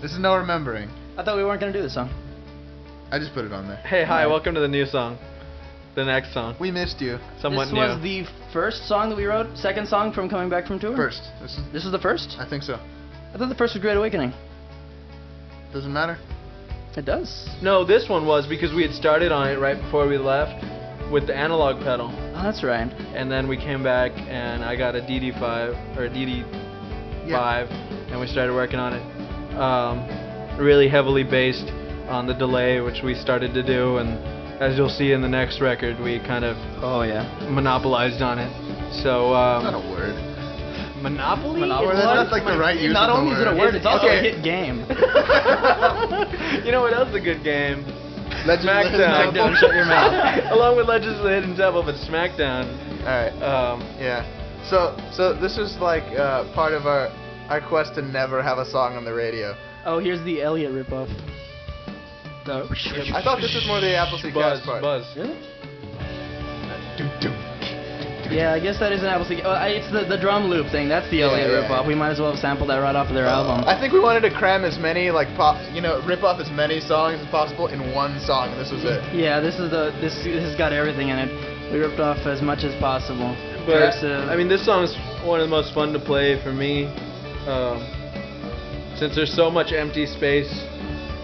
This is No Remembering. I thought we weren't gonna do this song. I just put it on there. Hey, hi, welcome to the new song. The next song. We missed you. Somewhat This new. was the first song that we wrote. Second song from coming back from tour. First. This was the first. I think so. I thought the first was Great Awakening. Doesn't matter. It does. No, this one was because we had started on it right before we left with the analog pedal. Oh, that's right. And then we came back and I got a DD5 or DD5 and we started working on it. Really heavily based on the delay, which we started to do, and as you'll see in the next record, we kind of monopolized on it. So Not a word. Monopoly? Or that's like the right use Not of the only is it a word. word, it's also Okay. a hit game. You know what else is a good game? Legends of the Hidden SmackDown. Temple. Shut your mouth. Along with Legends of the Hidden Temple, but SmackDown. Alright. Yeah. So this is like part of our quest to never have a song on the radio. Oh, here's the Elliot ripoff. I thought this was more the Appleseed Cast part. Buzz. Really? Yeah, I guess that is an Appleseed. Oh, it's the drum loop thing. That's the Elliot yeah, ripoff. yeah. We might as well have sampled that right off of their album. I think we wanted to cram as many rip off as many songs as possible in one song, and this was it. Yeah, this has got everything in it. We ripped off as much as possible. But I mean, this song's one of the most fun to play for me, since there's so much empty space.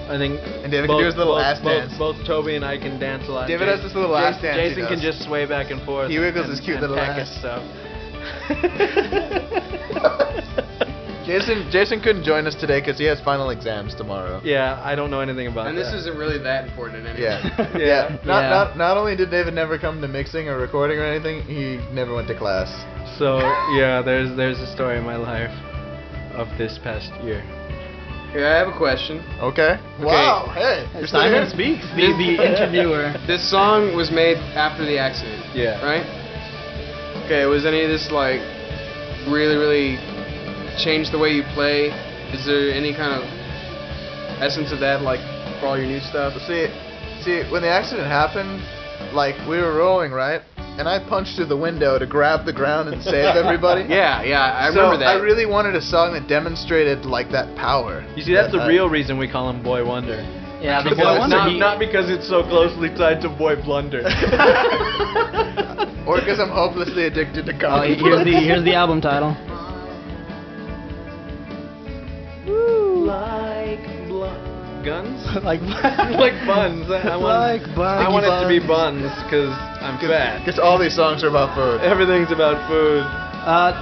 I think. And David can do his little ass dance. Both Toby and I can dance a lot. David has this little ass dance. Jason he can does. just sway back and forth. He wiggles his cute and little peck ass. at stuff. Jason couldn't join us today because he has final exams tomorrow. Yeah, I don't know anything about And that. this isn't really that important anyway. Yeah. Yeah. Not only did David never come to mixing or recording or anything, he never went to class. So yeah, there's a story in my life of this past year. Here, I have a question. Okay. Wow. Hey. You're still Simon here? speaks. The interviewer. This song was made after the accident. Yeah. Right? Okay, was any of this like really changed the way you play? Is there any kind of essence of that like for all your new stuff? See, when the accident happened, like we were rolling, right? And I punched through the window to grab the ground and save everybody. Yeah, I remember that. I really wanted a song that demonstrated like that power. You see, that's the real reason we call him Boy Wonder. Yeah, the Because Boy it's Wonder. Not because it's so closely tied to Boy Blunder. Or because I'm hopelessly addicted to Oh, comedy. here's the album title. Guns? Like Like buns. I want it to be buns because I'm fat. Because all these songs are about food. Everything's about food.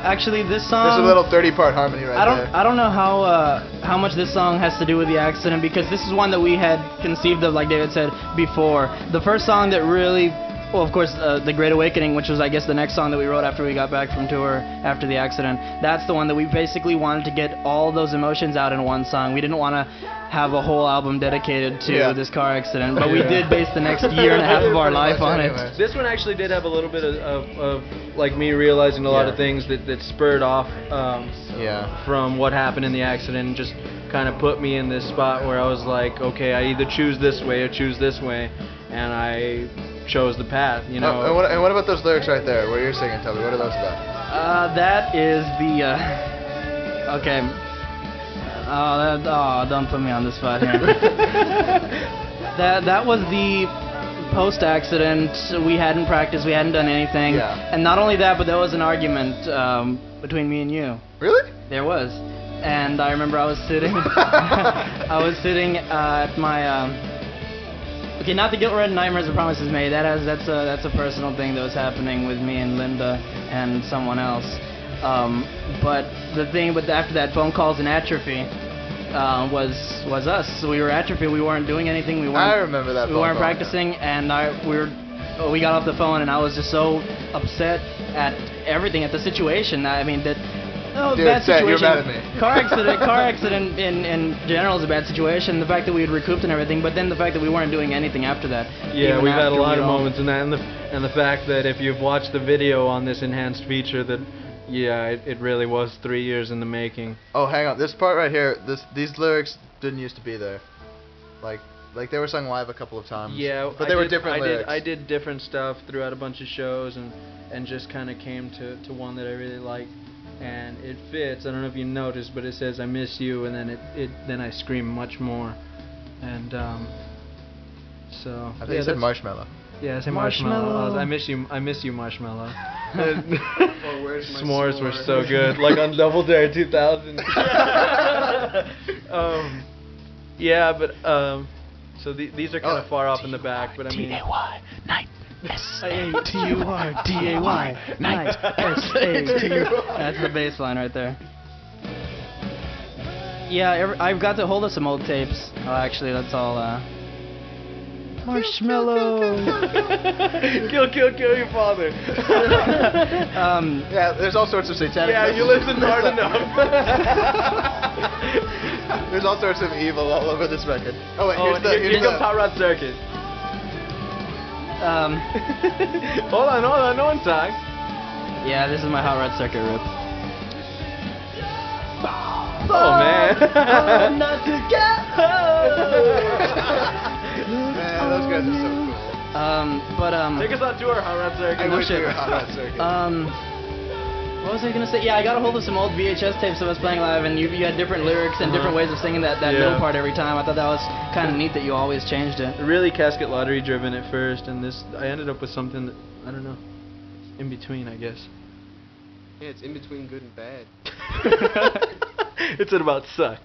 Actually, this song. There's a little 30-part harmony right there. I don't know how much this song has to do with the accident, because this is one that we had conceived of, like David said before. The first song that really, well, of course, The Great Awakening, which was, I guess, the next song that we wrote after we got back from tour after the accident. That's the one that we basically wanted to get all those emotions out in one song. We didn't want to have a whole album dedicated to this car accident, but we did base the next year and a half of our life on it. This one actually did have a little bit of like me realizing a lot of things that spurred off from what happened in the accident, and just kind of put me in this spot where I was like, okay, I either choose this way or choose this way, and I chose the path, you know. And what about those lyrics right there where you're singing, Toby? What are those about? That is the okay. Don't put me on the spot here. that was the post-accident. We hadn't practiced. We hadn't done anything. Yeah. And not only that, but there was an argument between me and you. Really? There was. And I remember I was sitting. I was sitting at my. Okay, not the Guilt Ridden Nightmares of Promises Made. That's a personal thing that was happening with me and Linda and someone else. But the thing, after that, phone calls and atrophy was us. So we were atrophy. We weren't doing anything. I remember that. We weren't practicing, and we got off the phone, and I was just so upset at everything, at the situation. I mean that. No, Dude, bad situation. you're mad at me. Car accident in general is a bad situation. The fact that we had recouped and everything, but then the fact that we weren't doing anything after that. Yeah, we've had a lot of all- moments in that, and the fact that if you've watched the video on this enhanced feature, that it really was 3 years in the making. Oh, hang on. This part right here. These lyrics didn't used to be there. Like they were sung live a couple of times. Yeah, but they were different lyrics. I did different stuff throughout a bunch of shows, and just kind of came to one that I really liked. and it fits. I don't know if you noticed, but it says "I miss you," and then I scream much more, and so. I think you said marshmallow. Yeah, I say Marshmallow. marshmallow. I miss you, marshmallow. Or where's my S'mores were s'more? so good, like on Double Dare 2000. Yeah, but so these are kind of far off in the back, but I mean. T-A-Y, night. S-A-T-U-R-D-A-Y, night. S-A-T-U. That's the bass line right there. Yeah, I've got a hold of some old tapes. Oh, actually, that's all. Marshmallow. Kill your father. Yeah, there's all sorts of satanic. Yeah, you listened hard enough. There's all sorts of evil all over this record. Oh wait, Here comes Hot Rod Circuit. Hold on, no one talk. Yeah, this is my Hot Rod Circuit rip. Oh man. Not to get Man, those guys are so cool. Take us on tour, Hot Rod Circuit. I no wish we shit. were Hot Rod Circuit. What was I gonna say? Yeah, I got a hold of some old VHS tapes of us playing live, and you had different lyrics and different ways of singing that middle part every time. I thought that was kind of neat that you always changed it. Really casket lottery driven at first, and this I ended up with something that I don't know, in between, I guess. Yeah, it's in between good and bad. It's about suck.